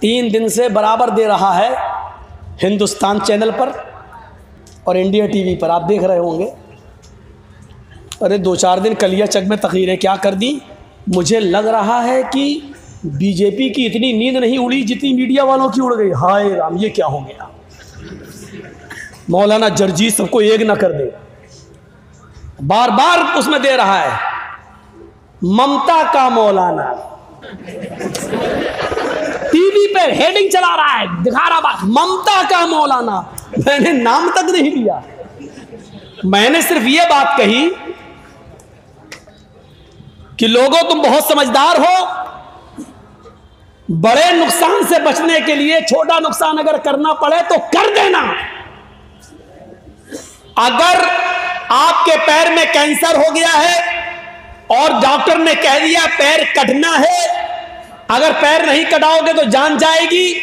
3 दिन से बराबर दे रहा है हिंदुस्तान चैनल पर और इंडिया टीवी पर, आप देख रहे होंगे। अरे 2-4 दिन कलियाचक में तकरीरें क्या कर दी। मुझे लग रहा है कि बीजेपी की इतनी नींद नहीं उड़ी जितनी मीडिया वालों की उड़ गई। हाय राम, ये क्या हो गया। मौलाना जर्जी सबको एक ना कर दे, बार बार उसमें दे रहा है ममता का मौलाना। टीवी पे हेडिंग चला रहा है, दिखा रहा बात ममता का मौलाना। मैंने नाम तक नहीं लिया, मैंने सिर्फ ये बात कही कि लोगों तुम बहुत समझदार हो, बड़े नुकसान से बचने के लिए छोटा नुकसान अगर करना पड़े तो कर देना। अगर आपके पैर में कैंसर हो गया है और डॉक्टर ने कह दिया पैर कटना है, अगर पैर नहीं कटाओगे तो जान जाएगी,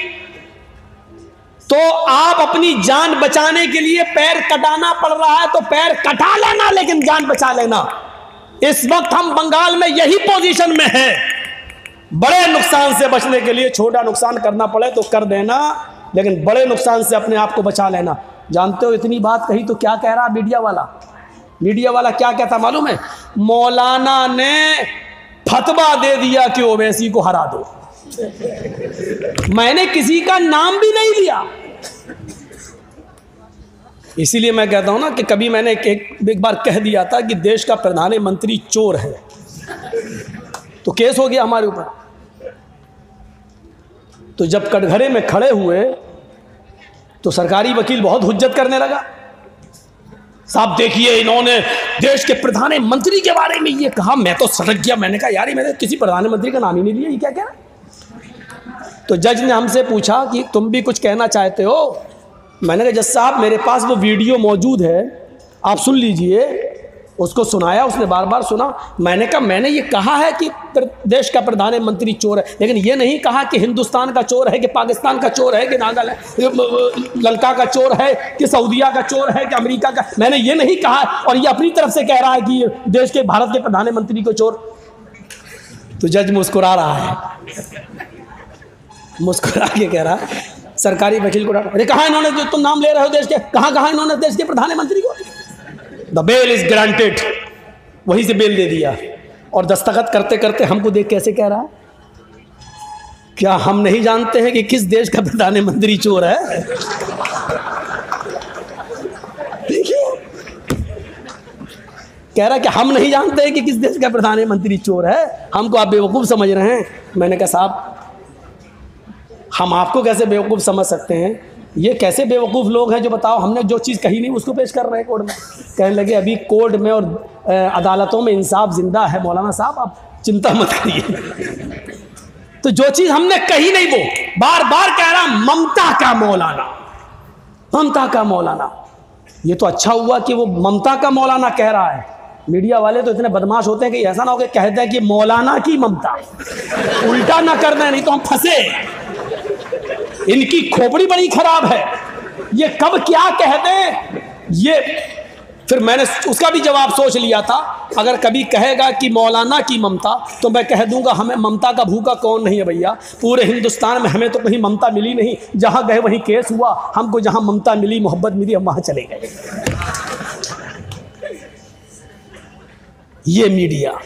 तो आप अपनी जान बचाने के लिए पैर कटाना पड़ रहा है तो पैर कटा लेना, लेकिन जान बचा लेना। इस वक्त हम बंगाल में यही पोजीशन में हैं। बड़े नुकसान से बचने के लिए छोटा नुकसान करना पड़े तो कर देना, लेकिन बड़े नुकसान से अपने आप को बचा लेना। जानते हो इतनी बात कही तो क्या कह रहा मीडिया वाला क्या कहता मालूम है? मौलाना ने फतवा दे दिया कि ओवैसी को हरा दो। मैंने किसी का नाम भी नहीं लिया। इसीलिए मैं कहता हूं ना कि कभी मैंने एक बार कह दिया था कि देश का प्रधानमंत्री चोर है, तो केस हो गया हमारे ऊपर। तो जब कटघरे में खड़े हुए तो सरकारी वकील बहुत हुज्जत करने लगा। साहब देखिए, इन्होंने देश के प्रधानमंत्री के बारे में ये कहा। मैं तो सटक गया, मैंने कहा यार मैंने किसी प्रधानमंत्री का नाम ही नहीं लिया, ये क्या कह रहा। तो जज ने हमसे पूछा कि तुम भी कुछ कहना चाहते हो? मैंने कहा जज साहब मेरे पास वो वीडियो मौजूद है, आप सुन लीजिए। उसको सुनाया, उसने बार बार सुना। मैंने कहा मैंने ये कहा है कि देश का प्रधानमंत्री चोर है, लेकिन ये नहीं कहा कि हिंदुस्तान का चोर है, कि पाकिस्तान का चोर है, कि नागालैंड लंका का चोर है, कि सऊदीया का चोर है, कि अमेरिका का। मैंने ये नहीं कहा, और ये अपनी तरफ से कह रहा है कि देश के भारत के प्रधानमंत्री को चोर। तो जज मुस्कुरा रहा है, मुस्कुरा के कह रहा है सरकारी वकील को डांटा, अरे कहाँ इन्होंने, जो तुम नाम ले रहे हो देश के, कहाँ इन्होंने देश के प्रधानमंत्री को। द बेल इज ग्रांटेड, वहीं से बेल दे दिया। और दस्तखत करते करते हमको देख कैसे कह रहा है, क्या हम नहीं जानते हैं कि किस देश का प्रधानमंत्री चोर है? देखिए कह रहा है कि हम नहीं जानते हैं कि किस देश का प्रधानमंत्री चोर है, हमको आप बेवकूफ़ समझ रहे हैं। मैंने कहा साहब हम आपको कैसे बेवकूफ़ समझ सकते हैं? ये कैसे बेवकूफ़ लोग हैं जो बताओ हमने जो चीज़ कही नहीं उसको पेश कर रहे हैं कोर्ट में। कहने लगे अभी कोर्ट में और अदालतों में इंसाफ जिंदा है मौलाना साहब, आप चिंता मत करिए। तो जो चीज़ हमने कही नहीं वो बार बार कह रहा ममता का मौलाना, ममता का मौलाना। ये तो अच्छा हुआ कि वो ममता का मौलाना कह रहा है। मीडिया वाले तो इतने बदमाश होते हैं कि ऐसा ना हो कि कहते हैं कि मौलाना की ममता, उल्टा ना कर दें नहीं तो हम फंसे। इनकी खोपड़ी बड़ी खराब है, ये कब क्या कह दें ये। फिर मैंने उसका भी जवाब सोच लिया था, अगर कभी कहेगा कि मौलाना की ममता तो मैं कह दूंगा हमें ममता का भूखा कौन नहीं है भैया। पूरे हिंदुस्तान में हमें तो कहीं ममता मिली नहीं, जहां गए वहीं केस हुआ। हमको जहां ममता मिली, मोहब्बत मिली, हम वहां चले गए। ये मीडिया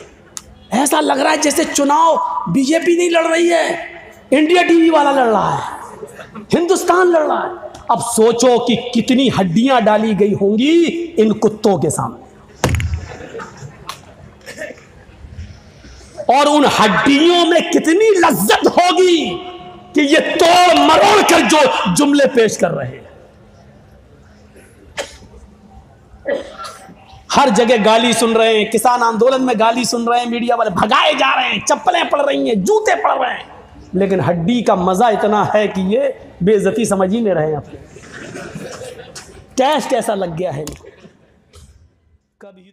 ऐसा लग रहा है जैसे चुनाव बीजेपी नहीं लड़ रही है, इंडिया टीवी वाला लड़ रहा है, हिंदुस्तान लड़ रहा है। अब सोचो कि कितनी हड्डियां डाली गई होंगी इन कुत्तों के सामने, और उन हड्डियों में कितनी लज्जत होगी कि ये तोड़ मरोड़ कर जो जुमले पेश कर रहे हैं। हर जगह गाली सुन रहे हैं, किसान आंदोलन में गाली सुन रहे हैं, मीडिया वाले भगाए जा रहे हैं, चप्पलें पड़ रही हैं, जूते पड़ रहे हैं, लेकिन हड्डी का मजा इतना है कि ये बेइज्जती समझ ही नहीं रहे अपने। टेस्ट ऐसा लग गया है इनको। कभी